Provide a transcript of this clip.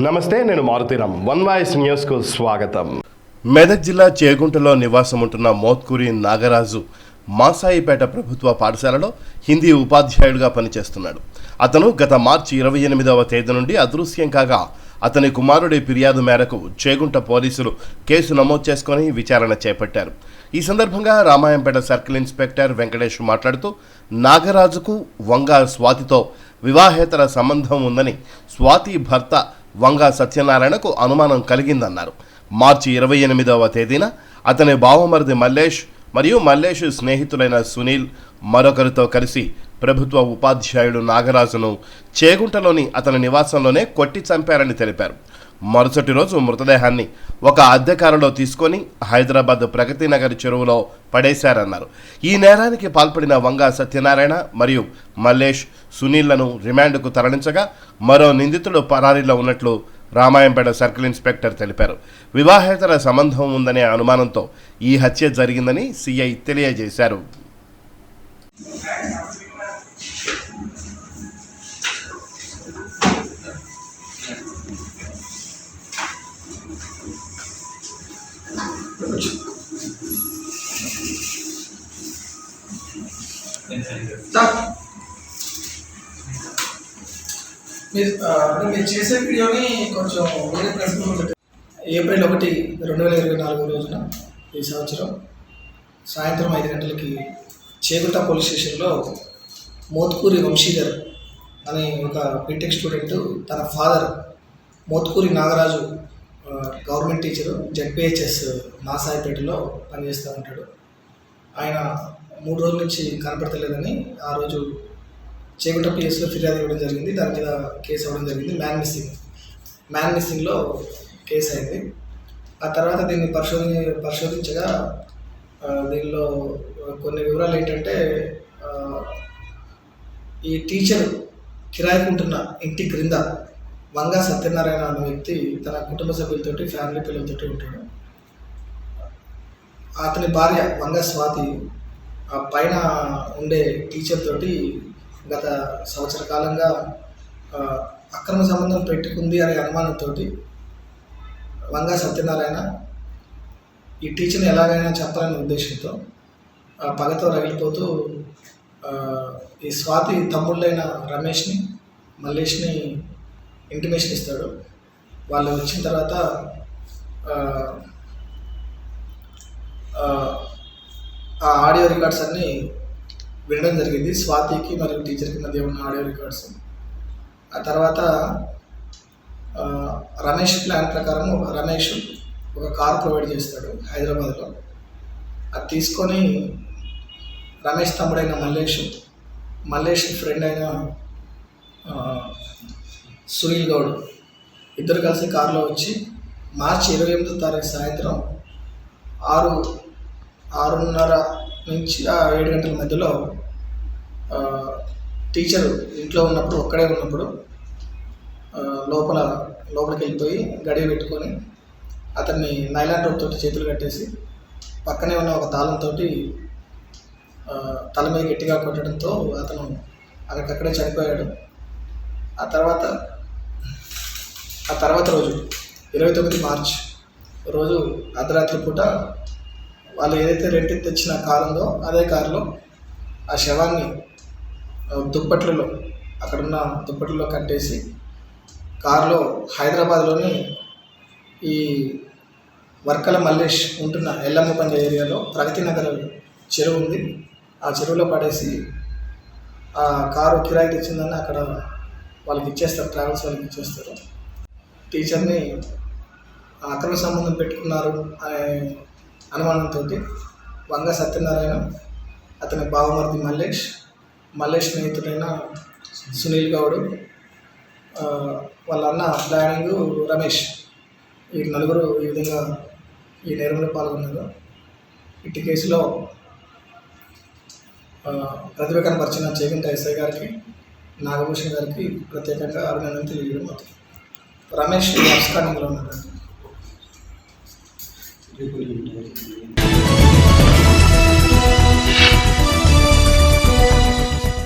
నమస్తే, నేను Maruthi Ram. One voice న్యూస్కు స్వాగతం. మెదక్ జిల్లా చేగుంటలో నివాసం ఉంటున్న మోత్కూరి నాగరాజు మాసాయిపేట ప్రభుత్వ పాఠశాలలో హిందీ ఉపాధ్యాయుడిగా పనిచేస్తున్నాడు. అతను గత మార్చి 28వ తేదీ నుండి అదృశ్యం కాగా అతని కుమారుడి ఫిర్యాదు మేరకు చేగుంట పోలీసులు కేసు నమోదు చేసుకుని విచారణ చేపట్టారు. ఈ సందర్భంగా రామాయంపేట సర్కిల్ ఇన్స్పెక్టర్ వెంకటేష్ మాట్లాడుతూ నాగరాజుకు వంగ స్వాతితో వివాహేతర సంబంధం ఉందని, స్వాతి భర్త వంగ సత్యనారాయణకు అనుమానం కలిగిందన్నారు. మార్చి 28వ తేదీన అతని బావమరిది మల్లేష్ మరియు మల్లేష్ స్నేహితులైన సునీల్ మరొకరితో కలిసి ప్రభుత్వ ఉపాధ్యాయుడు నాగరాజును చేగుంటలోని అతని నివాసంలోనే కొట్టి చంపారని తెలిపారు. మరుసటి రోజు మృతదేహాన్ని ఒక అద్దె కారులో తీసుకొని హైదరాబాద్ ప్రగతి నగర్ చెరువులో పడేశారన్నారు. ఈ నేరానికి పాల్పడిన వంగ సత్యనారాయణ మరియు మల్లేష్ సునీళ్లను రిమాండ్కు తరలించగా మరో నిందితుడు పరారీలో ఉన్నట్లు రామాయంపేట సర్కిల్ ఇన్స్పెక్టర్ తెలిపారు. వివాహేతర సంబంధం ఉందనే అనుమానంతో ఈ హత్య జరిగిందని సిఐ తెలియజేశారు. మీరు చేసే వీడియోని కొంచెం వేరే ప్రశ్నలు ఏప్రిల్ 1, 2024 రోజున ఈ సంవత్సరం సాయంత్రం 5 గంటలకి చేగుంట పోలీస్ స్టేషన్లో మోత్కూరి వంశీధర్ అనే ఒక బీటెక్ స్టూడెంట్ తన father Motkuri Nagaraju government teacher ZPHS మాసాయిపేటలో పనిచేస్తూ ఉంటాడు. ఆయన 3 రోజుల నుంచి కనపడతలేదని ఆ రోజు చేగుంట పిఎస్లో ఫిర్యాదు ఇవ్వడం జరిగింది. దాని మీద కేసు అవ్వడం జరిగింది. మ్యాన్ మిస్సింగ్లో కేసు అయింది. ఆ తర్వాత దీన్ని పరిశోధించగా దీనిలో కొన్ని వివరాలు ఏంటంటే, ఈ టీచర్ కిరాయికుంటున్న ఇంటి క్రింద వంగ సత్యనారాయణ అనే వ్యక్తి తన కుటుంబ సభ్యులతోటి ఫ్యామిలీ పిల్లలతోటి ఉంటాడు. అతని భార్య వంగ స్వాతి ఆ పైన ఉండే టీచర్ తోటి గత సంవత్సర కాలంగా అక్రమ సంబంధం పెట్టుకుంది అనే అనుమానంతో వంగ సత్యనారాయణ ఈ టీచర్ని ఎలాగైనా చెప్పాలనే ఉద్దేశంతో పగతో రగిలిపోతూ ఈ స్వాతి తమ్ముళ్ళైన రమేష్ని మల్లేష్ని ఇంటిమేషన్ ఇస్తాడు. వాళ్ళు వచ్చిన తర్వాత ఆ ఆడియో రికార్డ్స్ అన్నీ వినడం జరిగింది. స్వాతికి మరియు టీచర్కి మధ్య ఉన్న ఆడియో రికార్డ్స్. ఆ తర్వాత రమేష్ ప్లాన్ ప్రకారం రమేష్ ఒక కార్ ప్రొవైడ్ చేస్తాడు హైదరాబాద్లో. అది తీసుకొని రమేష్ తమ్ముడైన మల్లేష్ ఫ్రెండ్ అయిన సునీల్ గౌడ్ ఇద్దరు కలిసి కారులో వచ్చి మార్చి 28వ తారీఖు సాయంత్రం 6:30 నుంచి 7 గంటల మధ్యలో టీచరు ఇంట్లో ఉన్నప్పుడు, ఒక్కడే ఉన్నప్పుడు లోపలికి వెళ్ళిపోయి గడియ పెట్టుకొని అతన్ని నైలాన్ రోప్ తోటి చేతులు కట్టేసి పక్కనే ఉన్న ఒక తాళంతో తల మీద గట్టిగా కొట్టడంతో అతను అక్కడికక్కడే చనిపోయాడు. ఆ తర్వాత రోజు 29 మార్చ్ రోజు అర్ధరాత్రి పూట వాళ్ళు ఏదైతే రెంట్కి తెచ్చిన కారు ఉందో అదే కారులో ఆ శవాన్ని అక్కడున్న దుప్పట్లలో కట్టేసి కారులో హైదరాబాద్లోని ఈ వర్కల మల్లేష్ ఉంటున్న ఎల్లమ్మ పంజ ఏరియాలో ప్రగతి నగర్ చెరువు ఉంది. ఆ చెరువులో పడేసి ఆ కారు కిరాయికి ఇచ్చిందని అక్కడ వాళ్ళకి ఇచ్చేస్తారు, ట్రావెల్స్ వాళ్ళకి ఇచ్చేస్తారు. టీచర్ని అక్రమ సంబంధం పెట్టుకున్నారు అనే అనుమానంతో వంగ సత్యనారాయణ, అతని బావమరిది మల్లేష్ స్నేహితుడైన సునీల్ గౌడ్, వాళ్ళ అన్న ప్లానింగ్ రమేష్, ఈ నలుగురు ఈ విధంగా ఈ నేరంలో పాల్గొన్నారు. ఇట్టి కేసులో ప్రతిభ కనపరిచిన చేగుంట ఎస్ఐ గారికి, నాగభూషణ్ గారికి ప్రత్యేకంగా అభినందన తెలియజేయడం అవుతుంది. రమేష్ అబ్స్కాండింగ్లో ఉన్నాడు.